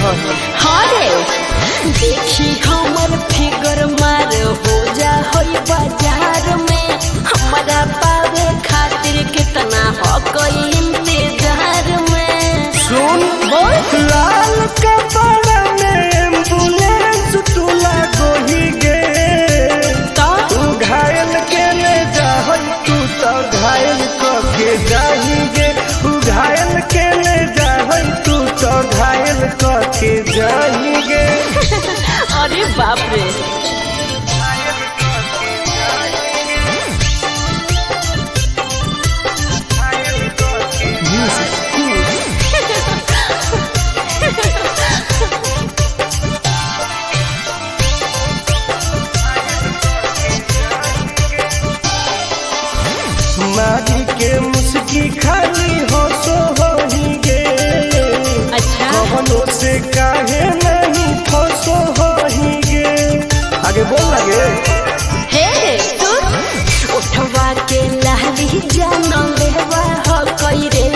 हाँ रे देखी हमर फिगर मार हो जा होई बाजार में हमारा पावे खातिर कितना हो कोई इंतजार में। सुन बोल लाल कपड़ा में एम्बुलेंस तुला गोही गे तो तू घायल के ले जा तू तो घायल के जाही गे तू घायल के ले जा तू तो घायल के जाही गे। अरे बाप रे मारी के मुस्की खाली हो सो होही गे अच्छा कवनो से काहे नहीं फसो होही गे। आगे बोल लगे हे तू उठवा के लहरी जाना लेवा हो कोई रे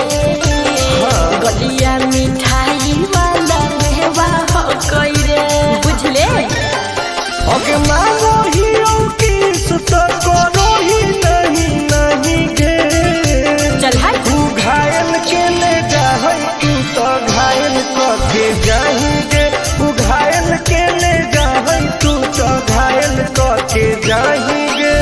गलिया मिठाई वाला लेवा हो कोई रे बुझले। ओके मानो ही की सुतो करो ही नहीं गे चल हाय तू घायल के ले जा तू तो घायल के जाही गे तू घायल के ले जा तू तो घायल के जाही गे।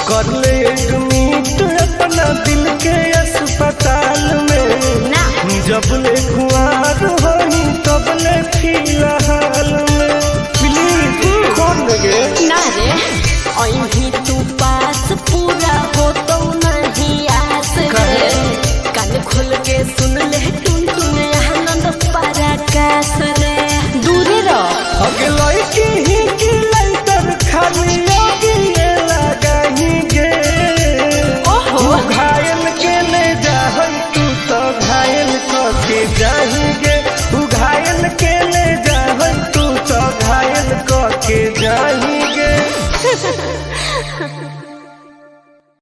कर ले एडमिट अपना दिल के अस्पताल में ना जब ले खुआर होही तब ले फिलहाल में प्लीज कौन लगे ना रे